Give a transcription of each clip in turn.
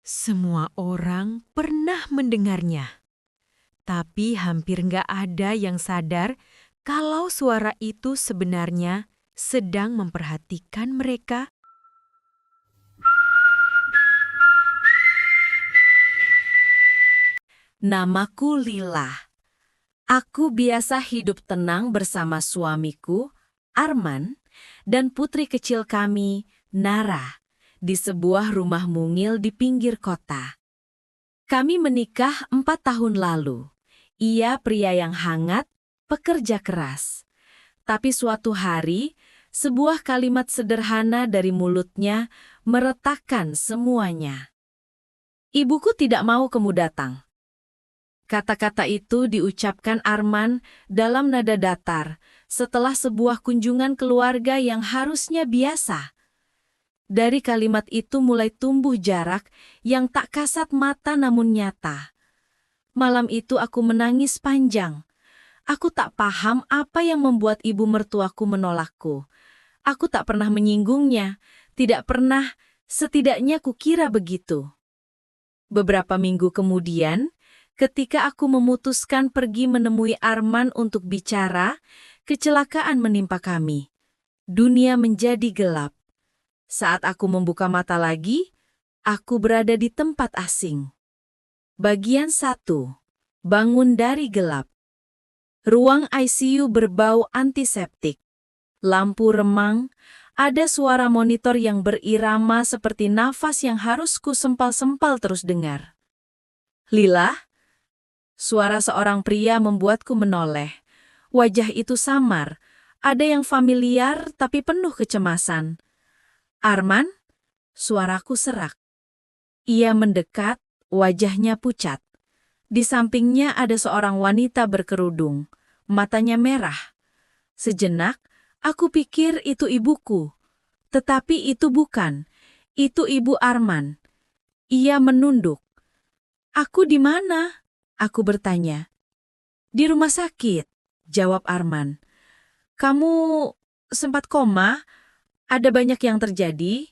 Semua orang pernah mendengarnya, tapi hampir nggak ada yang sadar kalau suara itu sebenarnya sedang memperhatikan mereka. Namaku Lila. Aku biasa hidup tenang bersama suamiku, Arman, dan putri kecil kami, Nara, di sebuah rumah mungil di pinggir kota. Kami menikah 4 tahun lalu. Ia pria yang hangat, pekerja keras. Tapi suatu hari, sebuah kalimat sederhana dari mulutnya meretakkan semuanya. Ibuku tidak mau kamu datang. Kata-kata itu diucapkan Arman dalam nada datar setelah sebuah kunjungan keluarga yang harusnya biasa. Dari kalimat itu mulai tumbuh jarak yang tak kasat mata namun nyata. Malam itu aku menangis panjang. Aku tak paham apa yang membuat ibu mertuaku menolakku. Aku tak pernah menyinggungnya, tidak pernah, setidaknya kukira begitu. Beberapa minggu kemudian, ketika aku memutuskan pergi menemui Arman untuk bicara, kecelakaan menimpa kami. Dunia menjadi gelap. Saat aku membuka mata lagi, aku berada di tempat asing. Bagian 1. Bangun dari gelap. Ruang ICU berbau antiseptik. Lampu remang, ada suara monitor yang berirama seperti nafas yang harus ku sempal-sempal terus dengar. Lila? Suara seorang pria membuatku menoleh. Wajah itu samar, ada yang familiar tapi penuh kecemasan. Arman? Suaraku serak. Ia mendekat, wajahnya pucat. Di sampingnya ada seorang wanita berkerudung, matanya merah. Sejenak, aku pikir itu ibuku. Tetapi itu bukan. Itu ibu Arman. Ia menunduk. Aku di mana? Aku bertanya. Di rumah sakit, jawab Arman. Kamu sempat koma? Ada banyak yang terjadi?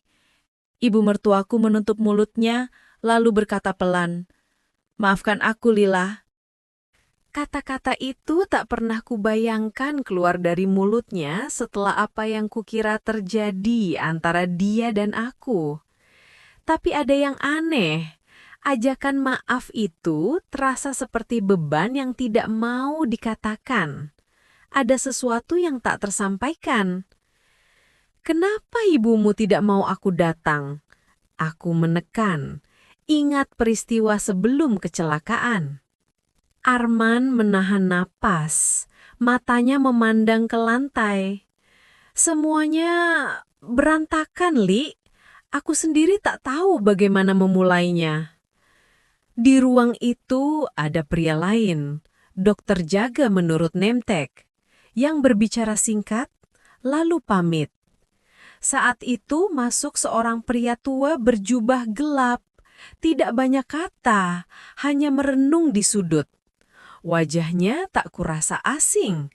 Ibu mertuaku menutup mulutnya, lalu berkata pelan, maafkan aku, Lila. Kata-kata itu tak pernah kubayangkan keluar dari mulutnya setelah apa yang kukira terjadi antara dia dan aku. Tapi ada yang aneh. Ajakan maaf itu terasa seperti beban yang tidak mau dikatakan. Ada sesuatu yang tak tersampaikan. Kenapa ibumu tidak mau aku datang? Aku menekan. Ingat peristiwa sebelum kecelakaan. Arman menahan napas. Matanya memandang ke lantai. Semuanya berantakan, Li. Aku sendiri tak tahu bagaimana memulainya. Di ruang itu ada pria lain, dokter jaga menurut Nemtek, yang berbicara singkat, lalu pamit. Saat itu masuk seorang pria tua berjubah gelap, tidak banyak kata, hanya merenung di sudut. Wajahnya tak kurasa asing.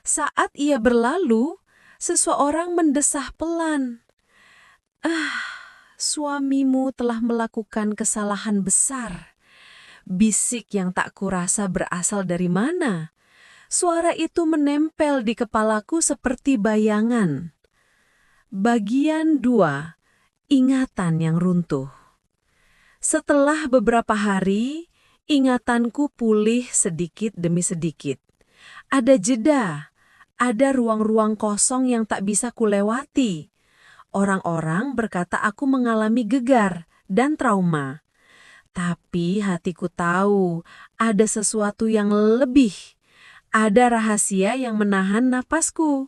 Saat ia berlalu, seseorang mendesah pelan. Suamimu telah melakukan kesalahan besar. Bisik yang tak kurasa berasal dari mana? Suara itu menempel di kepalaku seperti bayangan. Bagian 2. Ingatan yang runtuh. Setelah beberapa hari, ingatanku pulih sedikit demi sedikit. Ada jeda, ada ruang-ruang kosong yang tak bisa kulewati. Orang-orang berkata aku mengalami gegar dan trauma. Tapi hatiku tahu ada sesuatu yang lebih. Ada rahasia yang menahan napasku.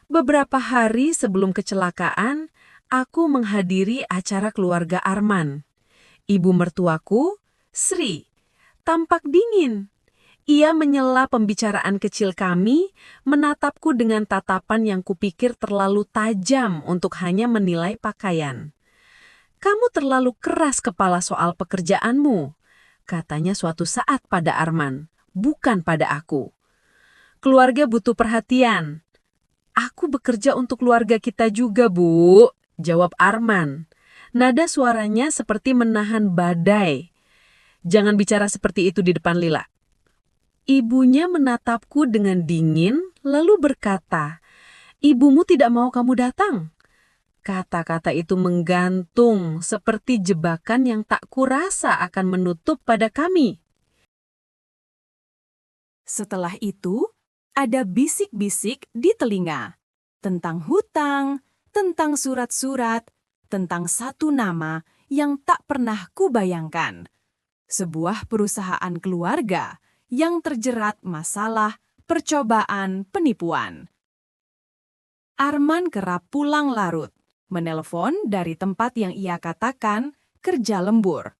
Beberapa hari sebelum kecelakaan, aku menghadiri acara keluarga Arman. Ibu mertuaku, Sri, tampak dingin. Ia menyela pembicaraan kecil kami, menatapku dengan tatapan yang kupikir terlalu tajam untuk hanya menilai pakaian. Kamu terlalu keras kepala soal pekerjaanmu, katanya suatu saat pada Arman, bukan pada aku. Keluarga butuh perhatian. Aku bekerja untuk keluarga kita juga, Bu, jawab Arman. Nada suaranya seperti menahan badai. Jangan bicara seperti itu di depan Lila. Ibunya menatapku dengan dingin, lalu berkata, "Ibumu tidak mau kamu datang." Kata-kata itu menggantung seperti jebakan yang tak kurasa akan menutup pada kami. Setelah itu, ada bisik-bisik di telinga tentang hutang, tentang surat-surat, tentang satu nama yang tak pernah kubayangkan. Sebuah perusahaan keluarga yang terjerat masalah percobaan penipuan. Arman kerap pulang larut, menelpon dari tempat yang ia katakan kerja lembur.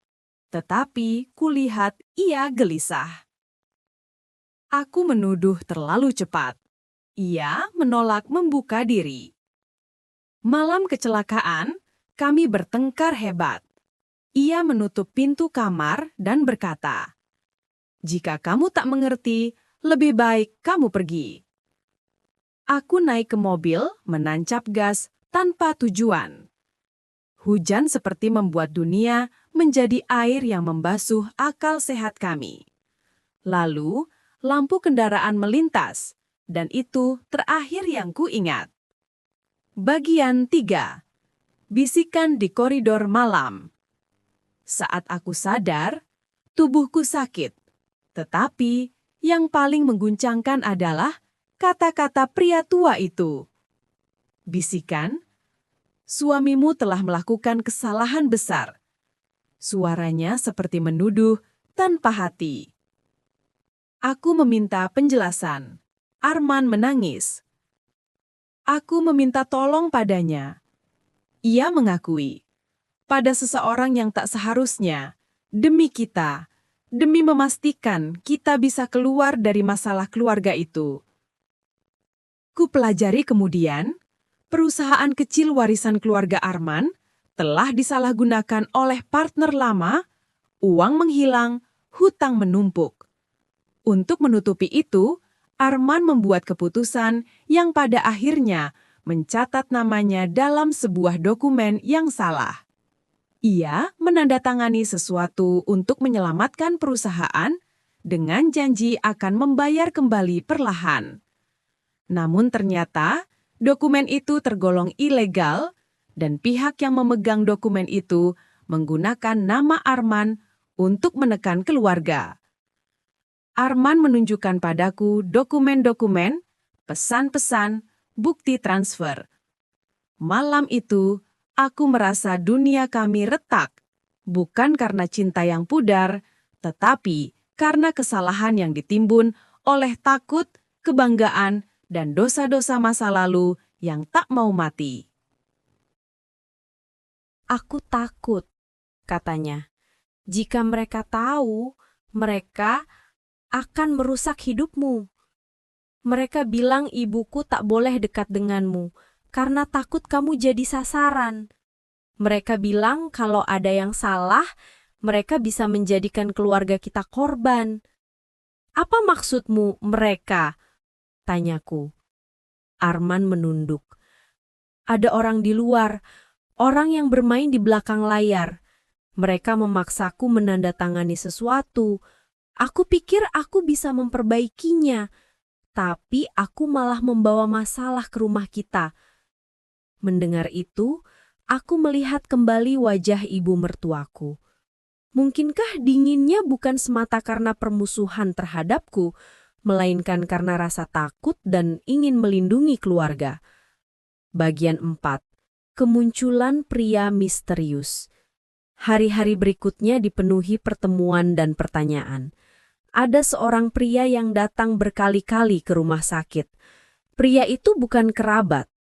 Tetapi kulihat ia gelisah. Aku menuduh terlalu cepat. Ia menolak membuka diri. Malam kecelakaan, kami bertengkar hebat. Ia menutup pintu kamar dan berkata, "Jika kamu tak mengerti, lebih baik kamu pergi." Aku naik ke mobil, menancap gas tanpa tujuan. Hujan seperti membuat dunia menjadi air yang membasuh akal sehat kami. Lalu, lampu kendaraan melintas, dan itu terakhir yang kuingat. Bagian 3. Bisikan di koridor malam. Saat aku sadar, tubuhku sakit. Tetapi yang paling mengguncangkan adalah kata-kata pria tua itu. Bisikan, "Suamimu telah melakukan kesalahan besar." Suaranya seperti menuduh tanpa hati. Aku meminta penjelasan. Arman menangis. Aku meminta tolong padanya. Ia mengakui. Pada seseorang yang tak seharusnya, demi kita, demi memastikan kita bisa keluar dari masalah keluarga itu. Kupelajari kemudian, perusahaan kecil warisan keluarga Arman telah disalahgunakan oleh partner lama, uang menghilang, hutang menumpuk. Untuk menutupi itu, Arman membuat keputusan yang pada akhirnya mencatat namanya dalam sebuah dokumen yang salah. Ia menandatangani sesuatu untuk menyelamatkan perusahaan dengan janji akan membayar kembali perlahan. Namun ternyata dokumen itu tergolong ilegal dan pihak yang memegang dokumen itu menggunakan nama Arman untuk menekan keluarga. Arman menunjukkan padaku dokumen-dokumen, pesan-pesan, bukti transfer. Malam itu, aku merasa dunia kami retak, bukan karena cinta yang pudar, tetapi karena kesalahan yang ditimbun oleh takut, kebanggaan, dan dosa-dosa masa lalu yang tak mau mati. "Aku takut," katanya. "Jika mereka tahu, mereka akan merusak hidupmu. Mereka bilang ibuku tak boleh dekat denganmu karena takut kamu jadi sasaran. Mereka bilang kalau ada yang salah, mereka bisa menjadikan keluarga kita korban." "Apa maksudmu mereka?" tanyaku. Arman menunduk. "Ada orang di luar, orang yang bermain di belakang layar. Mereka memaksaku menandatangani sesuatu. Aku pikir aku bisa memperbaikinya, tapi aku malah membawa masalah ke rumah kita." Mendengar itu, aku melihat kembali wajah ibu mertuaku. Mungkinkah dinginnya bukan semata karena permusuhan terhadapku, melainkan karena rasa takut dan ingin melindungi keluarga? Bagian 4. Kemunculan pria misterius. Hari-hari berikutnya dipenuhi pertemuan dan pertanyaan. Ada seorang pria yang datang berkali-kali ke rumah sakit. Pria itu bukan kerabat.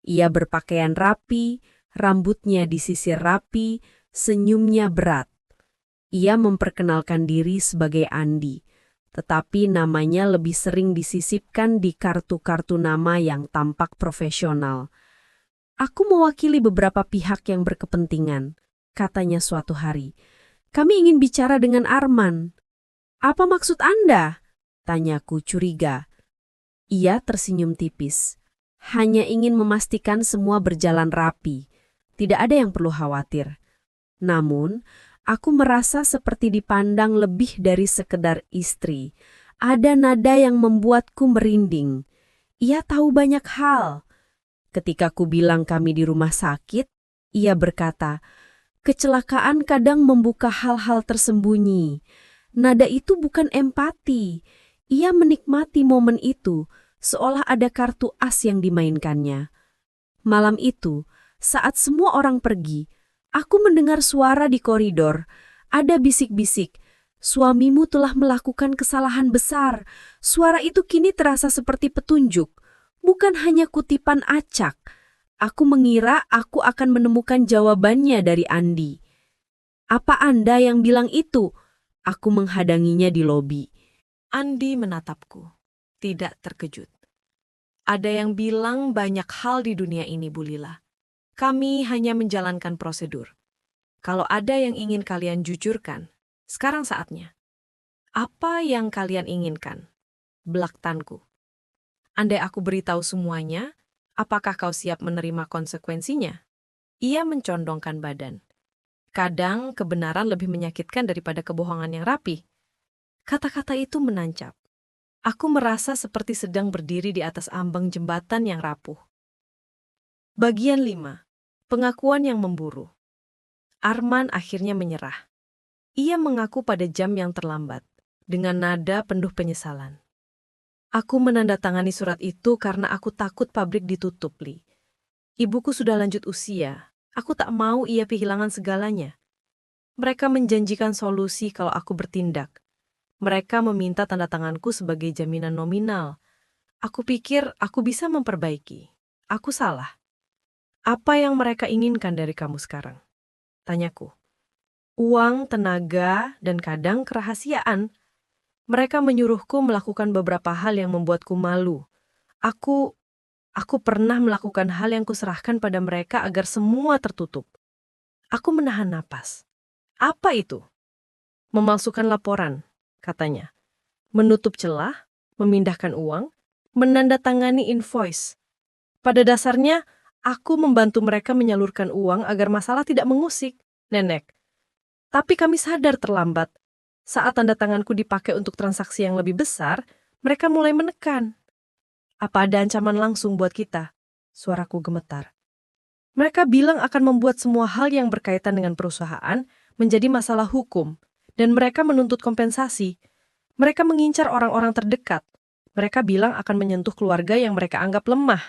Ia berpakaian rapi, rambutnya disisir rapi, senyumnya berat. Ia memperkenalkan diri sebagai Andi, tetapi namanya lebih sering disisipkan di kartu-kartu nama yang tampak profesional. "Aku mewakili beberapa pihak yang berkepentingan," katanya suatu hari. "Kami ingin bicara dengan Arman." "Apa maksud Anda?" tanyaku curiga. Ia tersenyum tipis. "Hanya ingin memastikan semua berjalan rapi. Tidak ada yang perlu khawatir. Namun, aku merasa seperti dipandang lebih dari sekedar istri. Ada nada yang membuatku merinding. Ia tahu banyak hal. Ketika ku bilang kami di rumah sakit, ia berkata, kecelakaan kadang membuka hal-hal tersembunyi. Nada itu bukan empati. Ia menikmati momen itu, seolah ada kartu as yang dimainkannya. Malam itu, saat semua orang pergi, aku mendengar suara di koridor. Ada bisik-bisik, suamimu telah melakukan kesalahan besar. Suara itu kini terasa seperti petunjuk, bukan hanya kutipan acak. Aku mengira aku akan menemukan jawabannya dari Andi. Apa Anda yang bilang itu? Aku menghadanginya di lobi. Andi menatapku, tidak terkejut. Ada yang bilang banyak hal di dunia ini, Bu Lila. Kami hanya menjalankan prosedur. Kalau ada yang ingin kalian jujurkan, sekarang saatnya. Apa yang kalian inginkan? Belak Tanku. Andai aku beritahu semuanya, apakah kau siap menerima konsekuensinya? Ia mencondongkan badan. Kadang kebenaran lebih menyakitkan daripada kebohongan yang rapi. Kata-kata itu menancap. Aku merasa seperti sedang berdiri di atas ambang jembatan yang rapuh. Bagian 5. Pengakuan yang memburu. Arman akhirnya menyerah. Ia mengaku pada jam yang terlambat, dengan nada penuh penyesalan. Aku menandatangani surat itu karena aku takut pabrik ditutup, Li. Ibuku sudah lanjut usia. Aku tak mau ia kehilangan segalanya. Mereka menjanjikan solusi kalau aku bertindak. Mereka meminta tanda tanganku sebagai jaminan nominal. Aku pikir aku bisa memperbaiki. Aku salah. Apa yang mereka inginkan dari kamu sekarang? Tanyaku. Uang, tenaga, dan kadang kerahasiaan. Mereka menyuruhku melakukan beberapa hal yang membuatku malu. Aku pernah melakukan hal yang kuserahkan pada mereka agar semua tertutup. Aku menahan napas. Apa itu? Memalsukan laporan, katanya. Menutup celah, memindahkan uang, menandatangani invoice. Pada dasarnya, aku membantu mereka menyalurkan uang agar masalah tidak mengusik, Nenek. Tapi kami sadar terlambat. Saat tanda tanganku dipakai untuk transaksi yang lebih besar, mereka mulai menekan. Apa ada ancaman langsung buat kita? Suaraku gemetar. Mereka bilang akan membuat semua hal yang berkaitan dengan perusahaan menjadi masalah hukum, dan mereka menuntut kompensasi. Mereka mengincar orang-orang terdekat. Mereka bilang akan menyentuh keluarga yang mereka anggap lemah.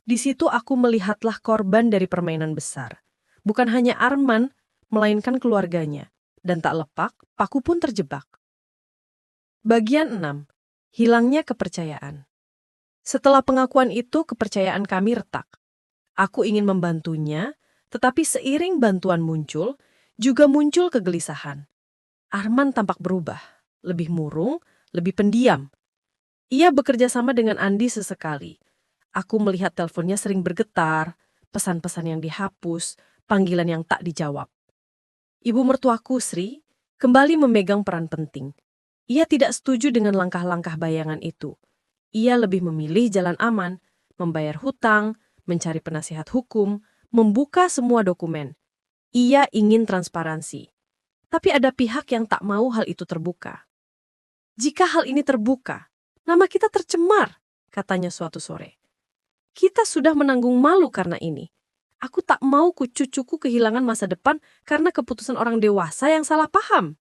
Di situ aku melihatlah korban dari permainan besar. Bukan hanya Arman, melainkan keluarganya. Dan tak lepak, paku pun terjebak. Bagian 6. Hilangnya kepercayaan. Setelah pengakuan itu, kepercayaan kami retak. Aku ingin membantunya, tetapi seiring bantuan muncul, juga muncul kegelisahan. Arman tampak berubah, lebih murung, lebih pendiam. Ia bekerja sama dengan Andi sesekali. Aku melihat teleponnya sering bergetar, pesan-pesan yang dihapus, panggilan yang tak dijawab. Ibu mertuaku, Sri, kembali memegang peran penting. Ia tidak setuju dengan langkah-langkah bayangan itu. Ia lebih memilih jalan aman, membayar hutang, mencari penasihat hukum, membuka semua dokumen. Ia ingin transparansi. Tapi ada pihak yang tak mau hal itu terbuka. Jika hal ini terbuka, nama kita tercemar, katanya suatu sore. Kita sudah menanggung malu karena ini. Aku tak mau cucuku kehilangan masa depan karena keputusan orang dewasa yang salah paham.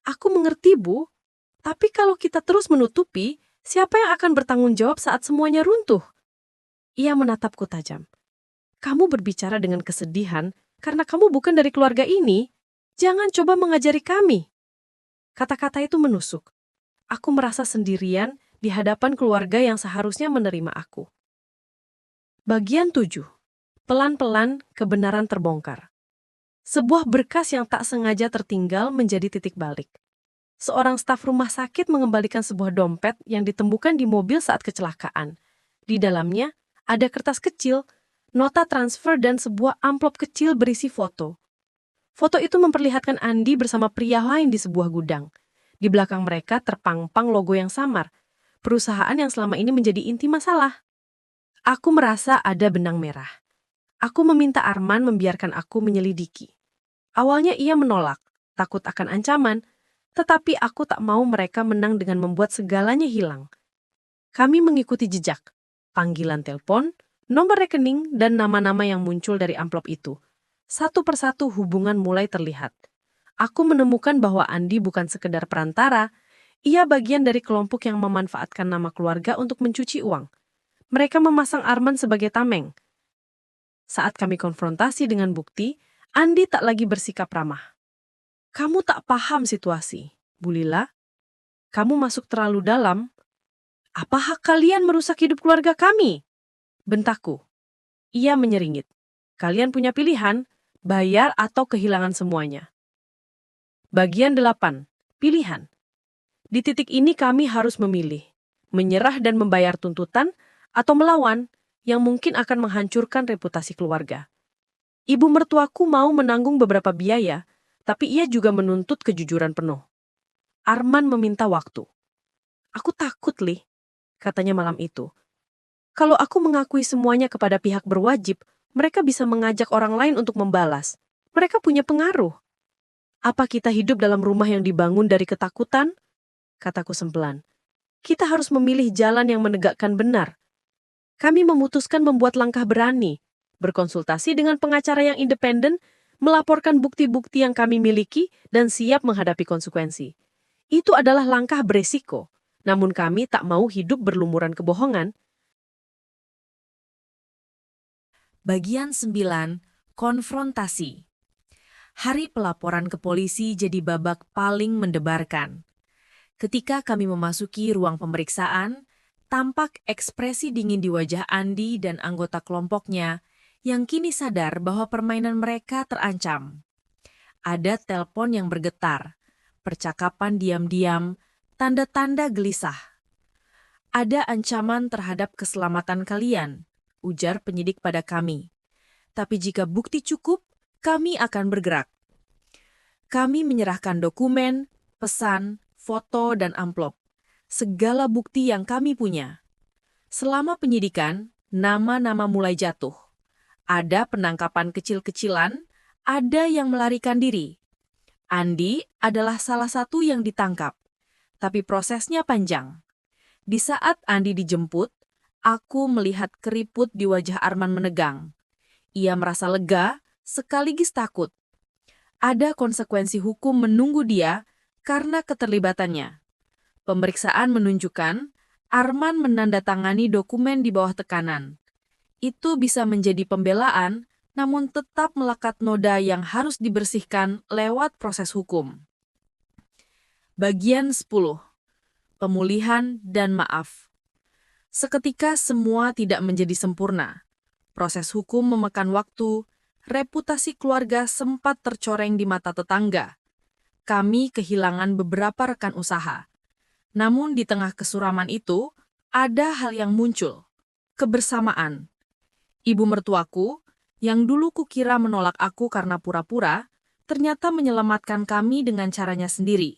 Aku mengerti, Bu. Tapi kalau kita terus menutupi, siapa yang akan bertanggung jawab saat semuanya runtuh? Ia menatapku tajam. Kamu berbicara dengan kesedihan karena kamu bukan dari keluarga ini. Jangan coba mengajari kami. Kata-kata itu menusuk. Aku merasa sendirian di hadapan keluarga yang seharusnya menerima aku. Bagian 7. Pelan-pelan kebenaran terbongkar. Sebuah berkas yang tak sengaja tertinggal menjadi titik balik. Seorang staf rumah sakit mengembalikan sebuah dompet yang ditemukan di mobil saat kecelakaan. Di dalamnya ada kertas kecil, nota transfer dan sebuah amplop kecil berisi foto. Foto itu memperlihatkan Andi bersama pria lain di sebuah gudang. Di belakang mereka terpampang logo yang samar, perusahaan yang selama ini menjadi inti masalah. Aku merasa ada benang merah. Aku meminta Arman membiarkan aku menyelidiki. Awalnya ia menolak, takut akan ancaman, tetapi aku tak mau mereka menang dengan membuat segalanya hilang. Kami mengikuti jejak, panggilan telepon, nomor rekening, dan nama-nama yang muncul dari amplop itu. Satu persatu hubungan mulai terlihat. Aku menemukan bahwa Andi bukan sekedar perantara, ia bagian dari kelompok yang memanfaatkan nama keluarga untuk mencuci uang. Mereka memasang Arman sebagai tameng. Saat kami konfrontasi dengan bukti, Andi tak lagi bersikap ramah. Kamu tak paham situasi, Bu Lila. Kamu masuk terlalu dalam. Apa hak kalian merusak hidup keluarga kami? Bentakku. Ia menyeringit. Kalian punya pilihan, bayar atau kehilangan semuanya. Bagian 8. Pilihan. Di titik ini kami harus memilih. Menyerah dan membayar tuntutan, atau melawan, yang mungkin akan menghancurkan reputasi keluarga. Ibu mertuaku mau menanggung beberapa biaya, tapi ia juga menuntut kejujuran penuh. Arman meminta waktu. Aku takut, Li, katanya malam itu. Kalau aku mengakui semuanya kepada pihak berwajib, mereka bisa mengajak orang lain untuk membalas. Mereka punya pengaruh. Apa kita hidup dalam rumah yang dibangun dari ketakutan? Kataku sempelan. Kita harus memilih jalan yang menegakkan benar. Kami memutuskan membuat langkah berani, berkonsultasi dengan pengacara yang independen, melaporkan bukti-bukti yang kami miliki, dan siap menghadapi konsekuensi. Itu adalah langkah beresiko, namun kami tak mau hidup berlumuran kebohongan. Bagian 9. Konfrontasi. Hari pelaporan ke polisi jadi babak paling mendebarkan. Ketika kami memasuki ruang pemeriksaan, tampak ekspresi dingin di wajah Andi dan anggota kelompoknya yang kini sadar bahwa permainan mereka terancam. Ada telepon yang bergetar, percakapan diam-diam, tanda-tanda gelisah. Ada ancaman terhadap keselamatan kalian, ujar penyidik pada kami. Tapi jika bukti cukup, kami akan bergerak. Kami menyerahkan dokumen, pesan, foto, dan amplop. Segala bukti yang kami punya. Selama penyidikan, nama-nama mulai jatuh. Ada penangkapan kecil-kecilan, ada yang melarikan diri. Andi adalah salah satu yang ditangkap, tapi prosesnya panjang. Di saat Andi dijemput, aku melihat keriput di wajah Arman menegang. Ia merasa lega, sekaligus takut. Ada konsekuensi hukum menunggu dia karena keterlibatannya. Pemeriksaan menunjukkan Arman menandatangani dokumen di bawah tekanan. Itu bisa menjadi pembelaan, namun tetap melekat noda yang harus dibersihkan lewat proses hukum. Bagian 10. Pemulihan dan maaf. Seketika semua tidak menjadi sempurna. Proses hukum memakan waktu, reputasi keluarga sempat tercoreng di mata tetangga. Kami kehilangan beberapa rekan usaha. Namun di tengah kesuraman itu, ada hal yang muncul. Kebersamaan. Ibu mertuaku, yang dulu kukira menolak aku karena pura-pura, ternyata menyelamatkan kami dengan caranya sendiri.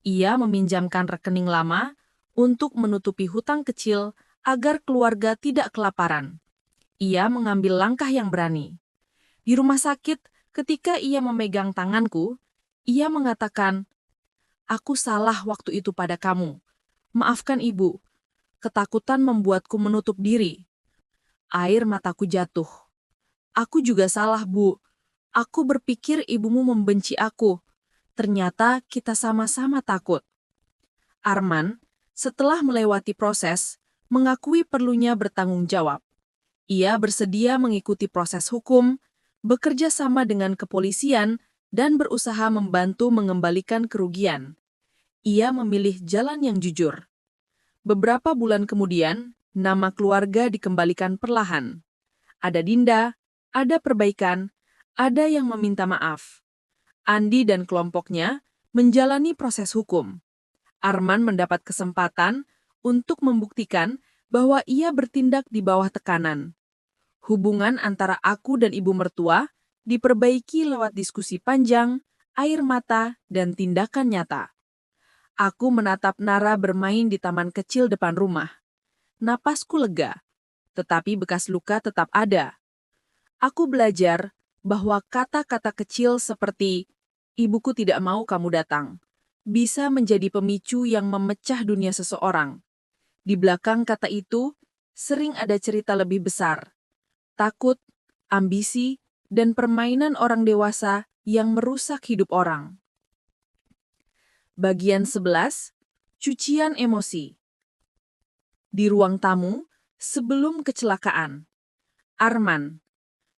Ia meminjamkan rekening lama untuk menutupi hutang kecil agar keluarga tidak kelaparan. Ia mengambil langkah yang berani. Di rumah sakit, ketika ia memegang tanganku, ia mengatakan, "Aku salah waktu itu pada kamu. Maafkan ibu. Ketakutan membuatku menutup diri." Air mataku jatuh. "Aku juga salah, Bu. Aku berpikir ibumu membenci aku. Ternyata kita sama-sama takut." Arman, setelah melewati proses, mengakui perlunya bertanggung jawab. Ia bersedia mengikuti proses hukum, bekerja sama dengan kepolisian, dan berusaha membantu mengembalikan kerugian. Ia memilih jalan yang jujur. Beberapa bulan kemudian, nama keluarga dikembalikan perlahan. Ada Dinda, ada perbaikan, ada yang meminta maaf. Andi dan kelompoknya menjalani proses hukum. Arman mendapat kesempatan untuk membuktikan bahwa ia bertindak di bawah tekanan. Hubungan antara aku dan ibu mertua diperbaiki lewat diskusi panjang, air mata, dan tindakan nyata. Aku menatap Nara bermain di taman kecil depan rumah. Napasku lega, tetapi bekas luka tetap ada. Aku belajar bahwa kata-kata kecil seperti "ibuku tidak mau kamu datang" bisa menjadi pemicu yang memecah dunia seseorang. Di belakang kata itu, sering ada cerita lebih besar. Takut, ambisi, dan permainan orang dewasa yang merusak hidup orang. Bagian 11, cucian emosi. Di ruang tamu, sebelum kecelakaan. Arman,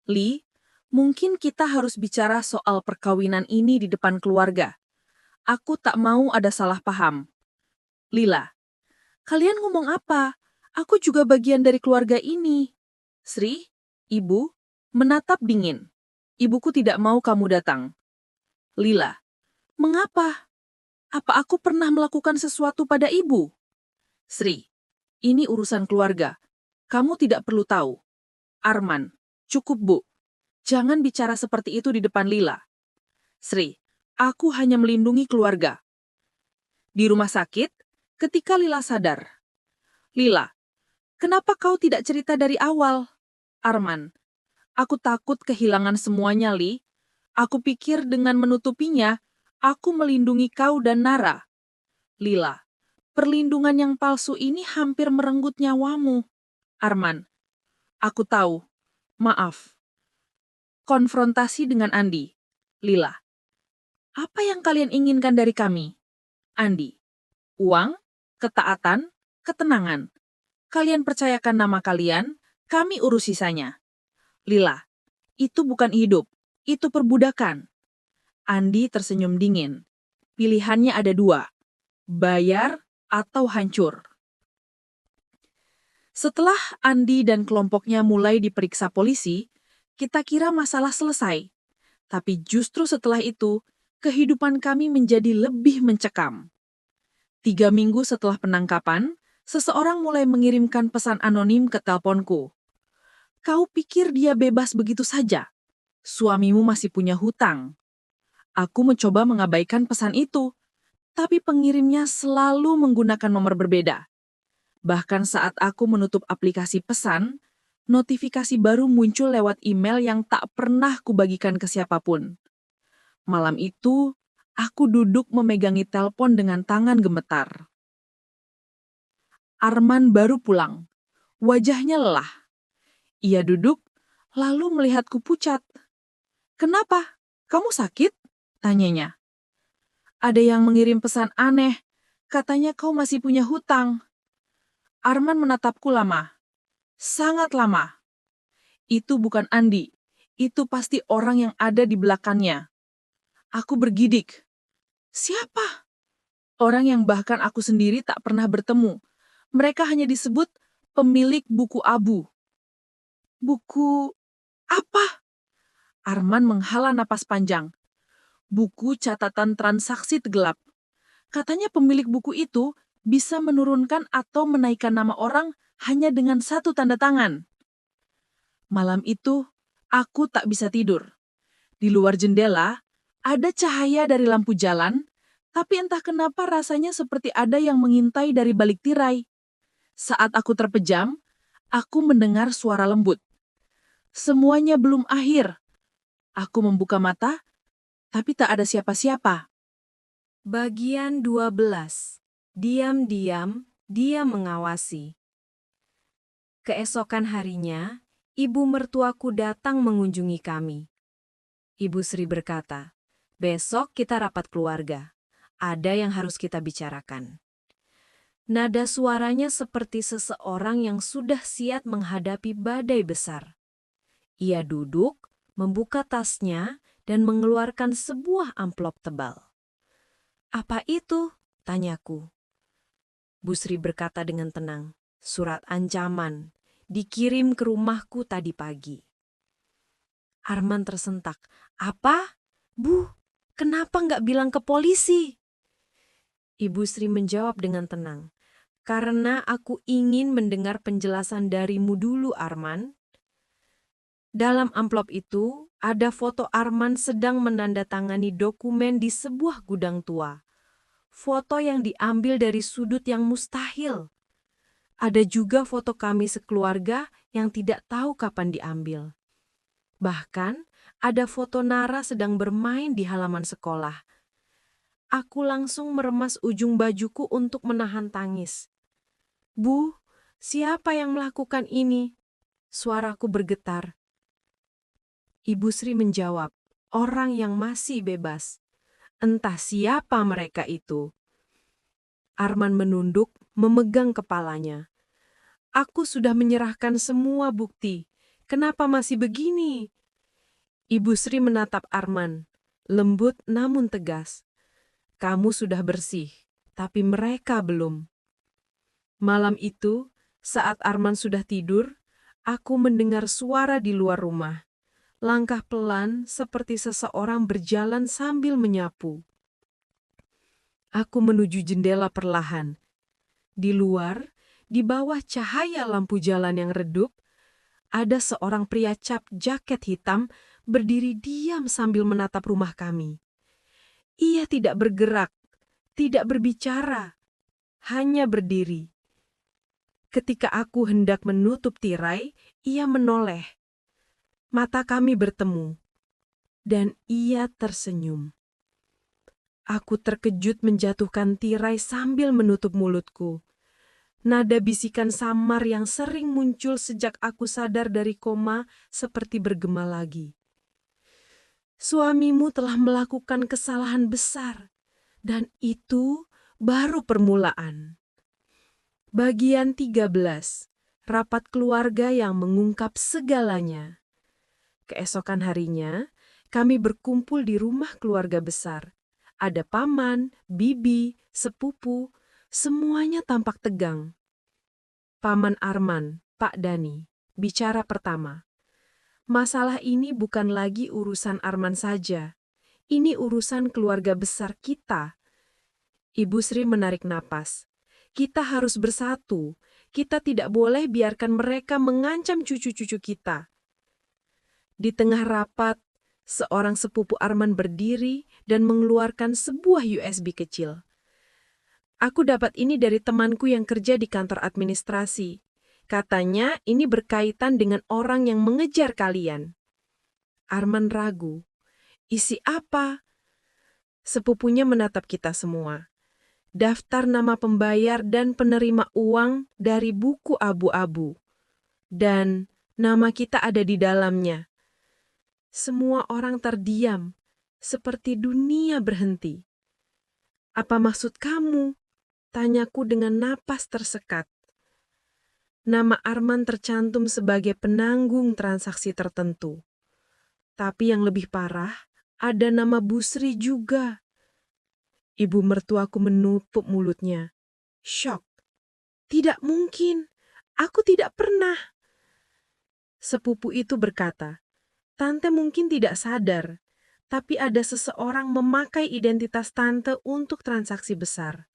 Li, mungkin kita harus bicara soal perkawinan ini di depan keluarga. Aku tak mau ada salah paham. Lila, kalian ngomong apa? Aku juga bagian dari keluarga ini. Sri, ibu, menatap dingin. Ibuku tidak mau kamu datang. Lila, mengapa? Apa aku pernah melakukan sesuatu pada ibu? Sri, ini urusan keluarga. Kamu tidak perlu tahu. Arman, cukup bu. Jangan bicara seperti itu di depan Lila. Sri, aku hanya melindungi keluarga. Di rumah sakit, ketika Lila sadar. Lila, kenapa kau tidak cerita dari awal? Arman, aku takut kehilangan semuanya, Li. Aku pikir dengan menutupinya, aku melindungi kau dan Nara. Lila, perlindungan yang palsu ini hampir merenggut nyawamu. Arman, aku tahu. Maaf. Konfrontasi dengan Andi. Lila, apa yang kalian inginkan dari kami? Andi, uang, ketaatan, ketenangan. Kalian percayakan nama kalian, kami urus sisanya. Lila, itu bukan hidup, itu perbudakan. Andi tersenyum dingin. Pilihannya ada dua, bayar atau hancur. Setelah Andi dan kelompoknya mulai diperiksa polisi, kita kira masalah selesai. Tapi justru setelah itu, kehidupan kami menjadi lebih mencekam. 3 minggu setelah penangkapan, seseorang mulai mengirimkan pesan anonim ke teleponku. Kau pikir dia bebas begitu saja? Suamimu masih punya hutang. Aku mencoba mengabaikan pesan itu, tapi pengirimnya selalu menggunakan nomor berbeda. Bahkan saat aku menutup aplikasi pesan, notifikasi baru muncul lewat email yang tak pernah kubagikan ke siapapun. Malam itu, aku duduk memegangi telepon dengan tangan gemetar. Arman baru pulang. Wajahnya lelah. Ia duduk, lalu melihatku pucat. Kenapa? Kamu sakit? Tanyanya. Ada yang mengirim pesan aneh. Katanya kau masih punya hutang. Arman menatapku lama. Sangat lama. Itu bukan Andi. Itu pasti orang yang ada di belakangnya. Aku bergidik. Siapa? Orang yang bahkan aku sendiri tak pernah bertemu. Mereka hanya disebut pemilik buku abu. Buku apa? Arman menghela napas panjang. Buku catatan transaksi gelap. Katanya pemilik buku itu bisa menurunkan atau menaikkan nama orang hanya dengan satu tanda tangan. Malam itu, aku tak bisa tidur. Di luar jendela, ada cahaya dari lampu jalan, tapi entah kenapa rasanya seperti ada yang mengintai dari balik tirai. Saat aku terpejam, aku mendengar suara lembut. Semuanya belum akhir. Aku membuka mata, tapi tak ada siapa-siapa. Bagian 12. Diam-diam, dia mengawasi. Keesokan harinya, ibu mertuaku datang mengunjungi kami. Ibu Sri berkata, besok kita rapat keluarga. Ada yang harus kita bicarakan. Nada suaranya seperti seseorang yang sudah siap menghadapi badai besar. Ia duduk, membuka tasnya, dan mengeluarkan sebuah amplop tebal. Apa itu? Tanyaku. Bu Sri berkata dengan tenang, surat ancaman, dikirim ke rumahku tadi pagi. Arman tersentak. Apa? Bu, kenapa nggak bilang ke polisi? Ibu Sri menjawab dengan tenang. Karena aku ingin mendengar penjelasan darimu dulu, Arman. Dalam amplop itu, ada foto Arman sedang menandatangani dokumen di sebuah gudang tua. Foto yang diambil dari sudut yang mustahil. Ada juga foto kami sekeluarga yang tidak tahu kapan diambil. Bahkan, ada foto Nara sedang bermain di halaman sekolah. Aku langsung meremas ujung bajuku untuk menahan tangis. "Bu, siapa yang melakukan ini?" Suaraku bergetar. Ibu Sri menjawab, "Orang yang masih bebas. Entah siapa mereka itu." Arman menunduk, memegang kepalanya. "Aku sudah menyerahkan semua bukti. Kenapa masih begini?" Ibu Sri menatap Arman, lembut namun tegas. "Kamu sudah bersih, tapi mereka belum." Malam itu, saat Arman sudah tidur, aku mendengar suara di luar rumah. Langkah pelan seperti seseorang berjalan sambil menyapu. Aku menuju jendela perlahan. Di luar, di bawah cahaya lampu jalan yang redup, ada seorang pria cap jaket hitam berdiri diam sambil menatap rumah kami. Ia tidak bergerak, tidak berbicara, hanya berdiri. Ketika aku hendak menutup tirai, ia menoleh. Mata kami bertemu, dan ia tersenyum. Aku terkejut menjatuhkan tirai sambil menutup mulutku. Nada bisikan samar yang sering muncul sejak aku sadar dari koma seperti bergema lagi. "Suamimu telah melakukan kesalahan besar, dan itu baru permulaan." Bagian 13. Rapat keluarga yang mengungkap segalanya. Keesokan harinya, kami berkumpul di rumah keluarga besar. Ada paman, bibi, sepupu, semuanya tampak tegang. Paman Arman, Pak Dani, bicara pertama. "Masalah ini bukan lagi urusan Arman saja. Ini urusan keluarga besar kita." Ibu Sri menarik napas. "Kita harus bersatu. Kita tidak boleh biarkan mereka mengancam cucu-cucu kita." Di tengah rapat, seorang sepupu Arman berdiri dan mengeluarkan sebuah USB kecil. "Aku dapat ini dari temanku yang kerja di kantor administrasi. Katanya ini berkaitan dengan orang yang mengejar kalian." Arman ragu. "Isi apa?" Sepupunya menatap kita semua. "Daftar nama pembayar dan penerima uang dari buku abu-abu. Dan nama kita ada di dalamnya." Semua orang terdiam, seperti dunia berhenti. "Apa maksud kamu?" tanyaku dengan napas tersekat. Nama Arman tercantum sebagai penanggung transaksi tertentu. Tapi yang lebih parah, ada nama Bu Sri juga. Ibu mertuaku menutup mulutnya. Syok. "Tidak mungkin. Aku tidak pernah." Sepupu itu berkata, "Tante mungkin tidak sadar, tapi ada seseorang memakai identitas tante untuk transaksi besar.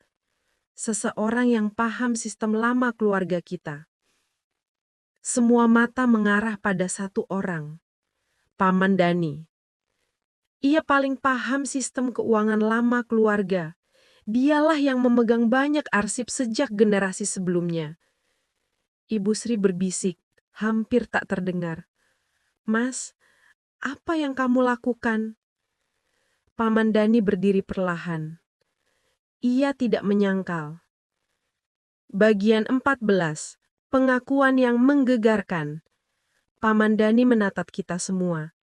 Seseorang yang paham sistem lama keluarga kita." Semua mata mengarah pada satu orang, Paman Dani. Ia paling paham sistem keuangan lama keluarga. Dialah yang memegang banyak arsip sejak generasi sebelumnya. Ibu Sri berbisik, hampir tak terdengar. "Mas, apa yang kamu lakukan?" Paman Dani berdiri perlahan. Ia tidak menyangkal. Bagian 14. Pengakuan yang menggegarkan. Paman Dani menatap kita semua.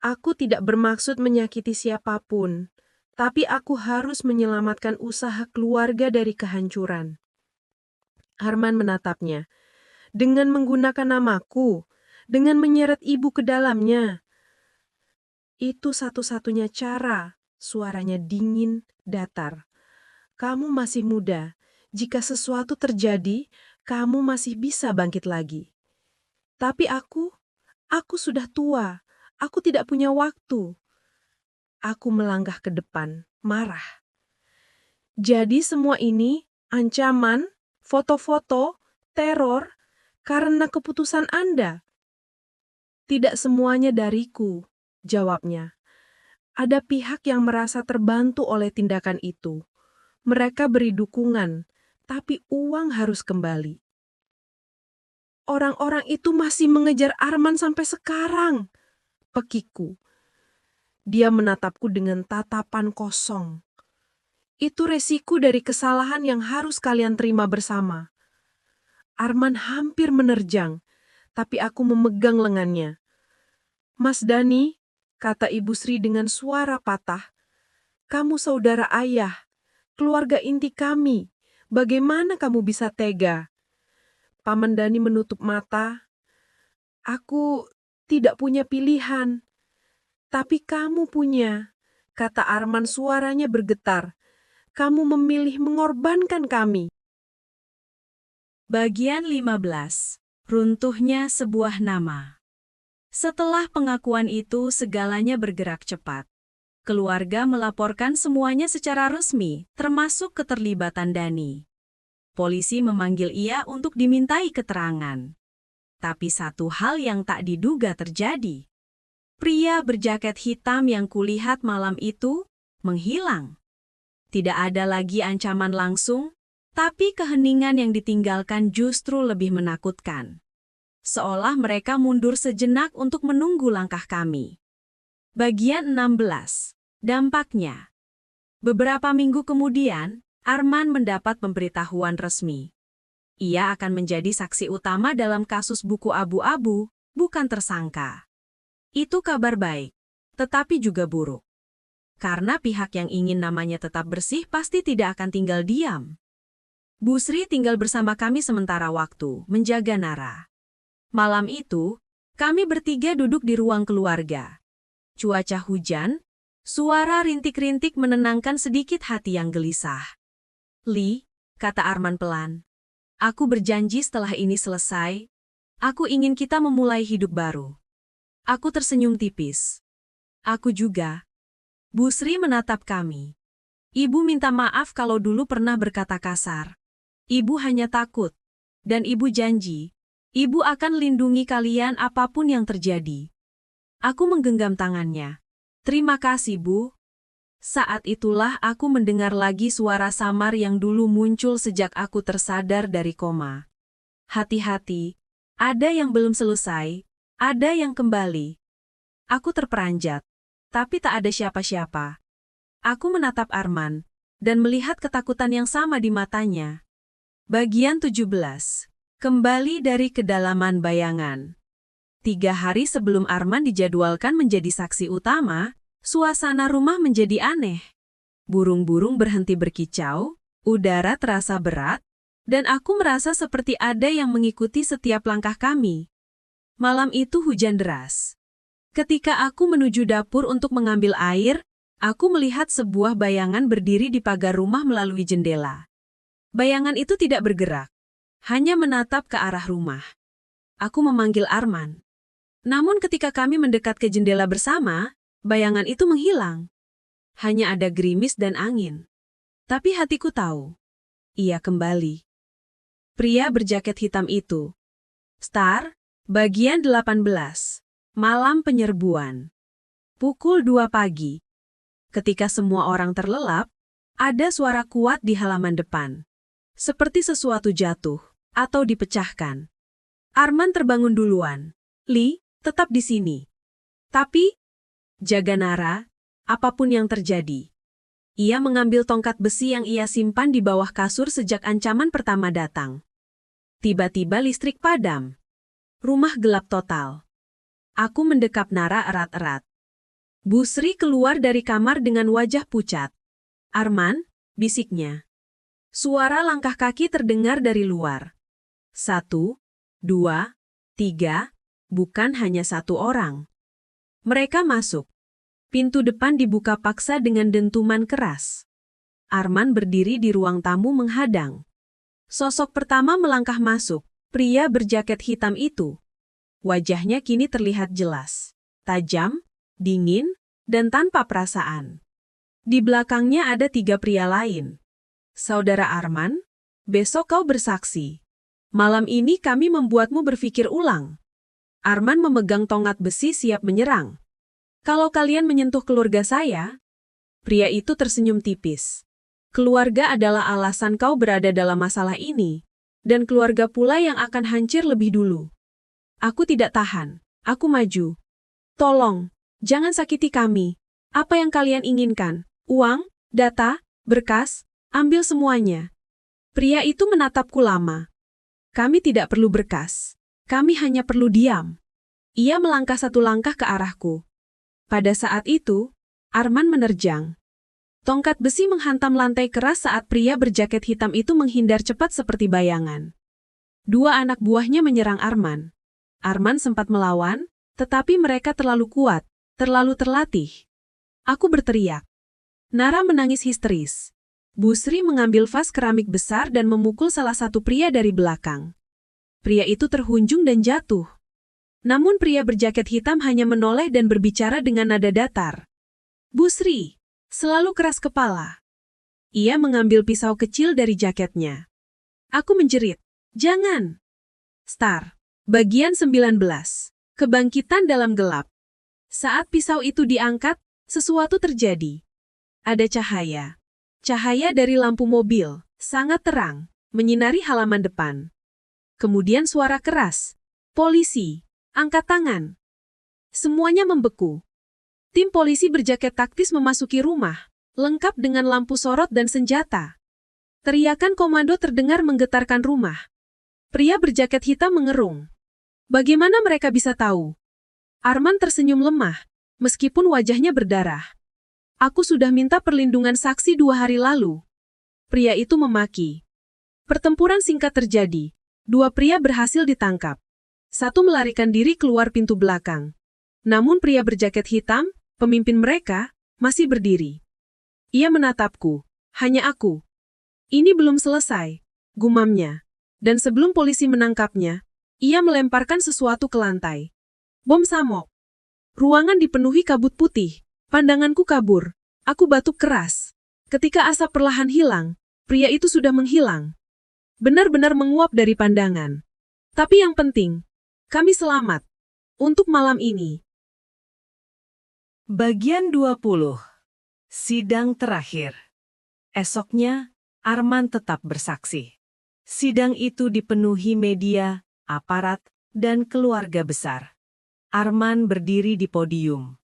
"Aku tidak bermaksud menyakiti siapapun, tapi aku harus menyelamatkan usaha keluarga dari kehancuran." Arman menatapnya. "Dengan menggunakan namaku, dengan menyeret ibu ke dalamnya." "Itu satu-satunya cara." Suaranya dingin, datar. "Kamu masih muda. Jika sesuatu terjadi, kamu masih bisa bangkit lagi. Tapi aku sudah tua. Aku tidak punya waktu." Aku melangkah ke depan, marah. "Jadi semua ini ancaman, foto-foto, teror, karena keputusan Anda?" "Tidak semuanya dariku," jawabnya. "Ada pihak yang merasa terbantu oleh tindakan itu. Mereka beri dukungan, tapi uang harus kembali." "Orang-orang itu masih mengejar Arman sampai sekarang," pekiku. Dia menatapku dengan tatapan kosong. Itu resiko dari kesalahan yang harus kalian terima bersama. Arman hampir menerjang, tapi aku memegang lengannya. Mas Dani, kata Ibu Sri dengan suara patah, kamu saudara ayah, keluarga inti kami. Bagaimana kamu bisa tega? Paman Dani menutup mata. Aku tidak punya pilihan. Tapi kamu punya, kata Arman suaranya bergetar. Kamu memilih mengorbankan kami. Bagian 15. Runtuhnya sebuah nama. Setelah pengakuan itu, segalanya bergerak cepat. Keluarga melaporkan semuanya secara resmi, termasuk keterlibatan Dani. Polisi memanggil ia untuk dimintai keterangan. Tapi satu hal yang tak diduga terjadi. Pria berjaket hitam yang kulihat malam itu menghilang. Tidak ada lagi ancaman langsung, tapi keheningan yang ditinggalkan justru lebih menakutkan. Seolah mereka mundur sejenak untuk menunggu langkah kami. Bagian 16. Dampaknya. Beberapa minggu kemudian, Arman mendapat pemberitahuan resmi. Ia akan menjadi saksi utama dalam kasus buku abu-abu, bukan tersangka. Itu kabar baik, tetapi juga buruk. Karena pihak yang ingin namanya tetap bersih pasti tidak akan tinggal diam. Bu Sri tinggal bersama kami sementara waktu, menjaga Nara. Malam itu, kami bertiga duduk di ruang keluarga. Cuaca hujan, suara rintik-rintik menenangkan sedikit hati yang gelisah. Li, kata Arman pelan, aku berjanji setelah ini selesai, aku ingin kita memulai hidup baru. Aku tersenyum tipis. Aku juga. Bu Sri menatap kami. Ibu minta maaf kalau dulu pernah berkata kasar. Ibu hanya takut. Dan ibu janji, ibu akan lindungi kalian apapun yang terjadi. Aku menggenggam tangannya. Terima kasih, Bu. Saat itulah aku mendengar lagi suara samar yang dulu muncul sejak aku tersadar dari koma. Hati-hati, ada yang belum selesai. Ada yang kembali. Aku terperanjat, tapi tak ada siapa-siapa. Aku menatap Arman, dan melihat ketakutan yang sama di matanya. Bagian 17. Kembali dari kedalaman bayangan. 3 hari sebelum Arman dijadwalkan menjadi saksi utama, suasana rumah menjadi aneh. Burung-burung berhenti berkicau, udara terasa berat, dan aku merasa seperti ada yang mengikuti setiap langkah kami. Malam itu hujan deras. Ketika aku menuju dapur untuk mengambil air, aku melihat sebuah bayangan berdiri di pagar rumah melalui jendela. Bayangan itu tidak bergerak, hanya menatap ke arah rumah. Aku memanggil Arman. Namun ketika kami mendekat ke jendela bersama, bayangan itu menghilang. Hanya ada gerimis dan angin. Tapi hatiku tahu, ia kembali. Pria berjaket hitam itu. Star. Bagian 18. Malam penyerbuan. Pukul 2 pagi. Ketika semua orang terlelap, ada suara kuat di halaman depan. Seperti sesuatu jatuh atau dipecahkan. Arman terbangun duluan. Li, tetap di sini. Tapi, jaga Nara, apapun yang terjadi. Ia mengambil tongkat besi yang ia simpan di bawah kasur sejak ancaman pertama datang. Tiba-tiba listrik padam. Rumah gelap total. Aku mendekap Nara erat-erat. Bu Sri keluar dari kamar dengan wajah pucat. Arman, bisiknya. Suara langkah kaki terdengar dari luar. 1, 2, 3, bukan hanya satu orang. Mereka masuk. Pintu depan dibuka paksa dengan dentuman keras. Arman berdiri di ruang tamu menghadang. Sosok pertama melangkah masuk. Pria berjaket hitam itu. Wajahnya kini terlihat jelas, tajam, dingin, dan tanpa perasaan. Di belakangnya ada 3 pria lain. Saudara Arman, besok kau bersaksi. Malam ini kami membuatmu berpikir ulang. Arman memegang tongkat besi siap menyerang. Kalau kalian menyentuh keluarga saya, pria itu tersenyum tipis. Keluarga adalah alasan kau berada dalam masalah ini. Dan keluarga pula yang akan hancur lebih dulu. Aku tidak tahan. Aku maju. Tolong, jangan sakiti kami. Apa yang kalian inginkan? Uang, data, berkas, ambil semuanya. Pria itu menatapku lama. Kami tidak perlu berkas. Kami hanya perlu diam. Ia melangkah satu langkah ke arahku. Pada saat itu, Arman menerjang. Tongkat besi menghantam lantai keras saat pria berjaket hitam itu menghindar cepat seperti bayangan. Dua anak buahnya menyerang Arman. Arman sempat melawan, tetapi mereka terlalu kuat, terlalu terlatih. Aku berteriak. Nara menangis histeris. Busri mengambil vas keramik besar dan memukul salah satu pria dari belakang. Pria itu terhunjung dan jatuh. Namun pria berjaket hitam hanya menoleh dan berbicara dengan nada datar. Busri, selalu keras kepala. Ia mengambil pisau kecil dari jaketnya. Aku menjerit, jangan. Star, bagian 19. Kebangkitan dalam gelap. Saat pisau itu diangkat, sesuatu terjadi. Ada cahaya. Cahaya dari lampu mobil, sangat terang, menyinari halaman depan. Kemudian suara keras. Polisi, angkat tangan. Semuanya membeku. Tim polisi berjaket taktis memasuki rumah, lengkap dengan lampu sorot dan senjata. Teriakan komando terdengar menggetarkan rumah. Pria berjaket hitam mengerung. Bagaimana mereka bisa tahu? Arman tersenyum lemah, meskipun wajahnya berdarah. Aku sudah minta perlindungan saksi 2 hari lalu. Pria itu memaki. Pertempuran singkat terjadi. 2 pria berhasil ditangkap. Satu melarikan diri keluar pintu belakang. Namun pria berjaket hitam, pemimpin mereka, masih berdiri. Ia menatapku. Hanya aku. Ini belum selesai, gumamnya. Dan sebelum polisi menangkapnya, ia melemparkan sesuatu ke lantai. Bom samok. Ruangan dipenuhi kabut putih. Pandanganku kabur. Aku batuk keras. Ketika asap perlahan hilang, pria itu sudah menghilang. Benar-benar menguap dari pandangan. Tapi yang penting, kami selamat. Untuk malam ini. Bagian 20. Sidang terakhir. Esoknya, Arman tetap bersaksi. Sidang itu dipenuhi media, aparat, dan keluarga besar. Arman berdiri di podium.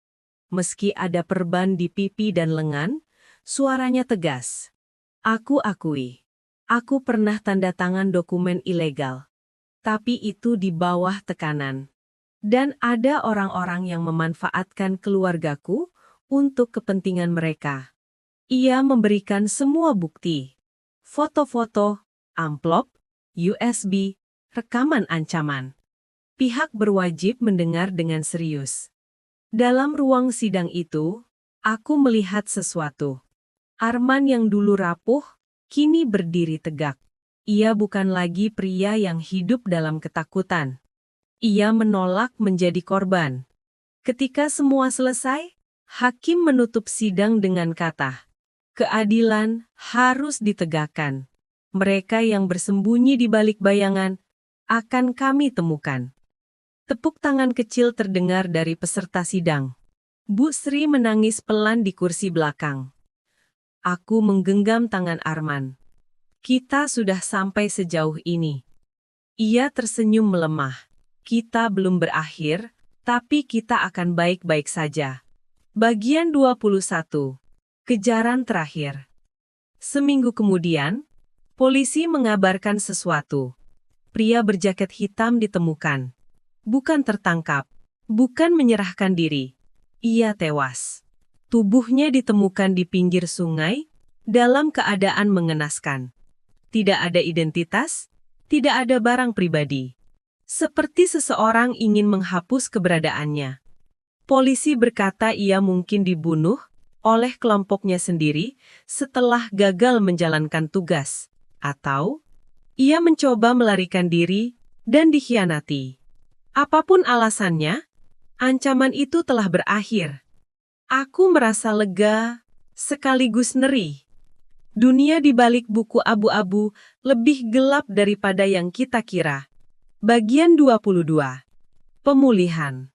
Meski ada perban di pipi dan lengan, suaranya tegas. Aku akui, aku pernah tanda tangan dokumen ilegal. Tapi itu di bawah tekanan. Dan ada orang-orang yang memanfaatkan keluargaku untuk kepentingan mereka. Ia memberikan semua bukti. Foto-foto, amplop, USB, rekaman ancaman. Pihak berwajib mendengar dengan serius. Dalam ruang sidang itu, aku melihat sesuatu. Arman yang dulu rapuh, kini berdiri tegak. Ia bukan lagi pria yang hidup dalam ketakutan. Ia menolak menjadi korban. Ketika semua selesai, hakim menutup sidang dengan kata, "Keadilan harus ditegakkan. Mereka yang bersembunyi di balik bayangan akan kami temukan." Tepuk tangan kecil terdengar dari peserta sidang. Bu Sri menangis pelan di kursi belakang. Aku menggenggam tangan Arman. Kita sudah sampai sejauh ini. Ia tersenyum melemah. Kita belum berakhir, tapi kita akan baik-baik saja. Bagian 21. Kejaran terakhir. Seminggu kemudian, polisi mengabarkan sesuatu. Pria berjaket hitam ditemukan. Bukan tertangkap, bukan menyerahkan diri. Ia tewas. Tubuhnya ditemukan di pinggir sungai, dalam keadaan mengenaskan. Tidak ada identitas, tidak ada barang pribadi. Seperti seseorang ingin menghapus keberadaannya. Polisi berkata ia mungkin dibunuh oleh kelompoknya sendiri setelah gagal menjalankan tugas. Atau ia mencoba melarikan diri dan dikhianati. Apapun alasannya, ancaman itu telah berakhir. Aku merasa lega, sekaligus ngeri. Dunia di balik buku abu-abu lebih gelap daripada yang kita kira. Bagian 22. Pemulihan.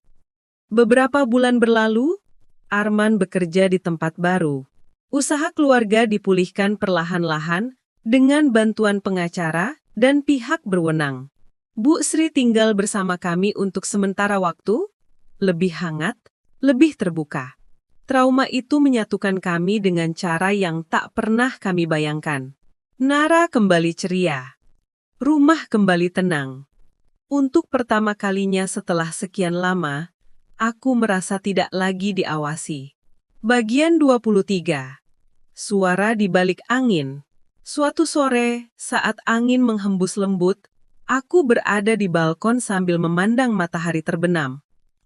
Beberapa bulan berlalu, Arman bekerja di tempat baru. Usaha keluarga dipulihkan perlahan-lahan dengan bantuan pengacara dan pihak berwenang. Bu Sri tinggal bersama kami untuk sementara waktu, lebih hangat, lebih terbuka. Trauma itu menyatukan kami dengan cara yang tak pernah kami bayangkan. Nara kembali ceria. Rumah kembali tenang. Untuk pertama kalinya setelah sekian lama, aku merasa tidak lagi diawasi. Bagian 23. Suara di balik angin. Suatu sore, saat angin menghembus lembut, aku berada di balkon sambil memandang matahari terbenam.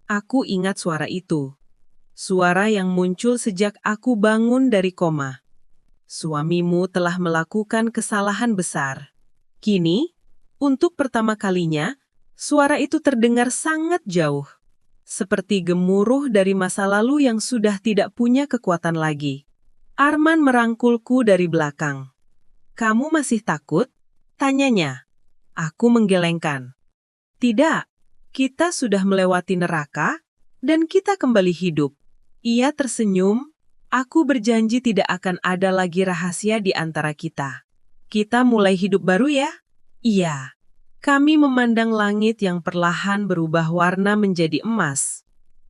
Aku ingat suara itu. Suara yang muncul sejak aku bangun dari koma. Suamimu telah melakukan kesalahan besar. Kini, untuk pertama kalinya, suara itu terdengar sangat jauh. Seperti gemuruh dari masa lalu yang sudah tidak punya kekuatan lagi. Arman merangkulku dari belakang. "Kamu masih takut?" tanyanya. Aku menggelengkan. "Tidak, kita sudah melewati neraka, dan kita kembali hidup." Ia tersenyum. "Aku berjanji tidak akan ada lagi rahasia di antara kita. Kita mulai hidup baru ya?" "Iya." Kami memandang langit yang perlahan berubah warna menjadi emas.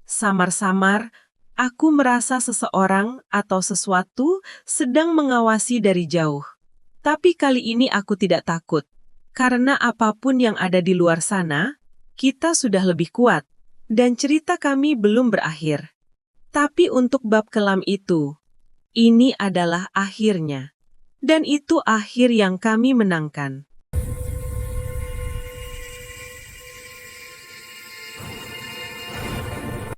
Samar-samar, aku merasa seseorang atau sesuatu sedang mengawasi dari jauh. Tapi kali ini aku tidak takut. Karena apapun yang ada di luar sana, kita sudah lebih kuat. Dan cerita kami belum berakhir. Tapi untuk bab kelam itu, ini adalah akhirnya. Dan itu akhir yang kami menangkan.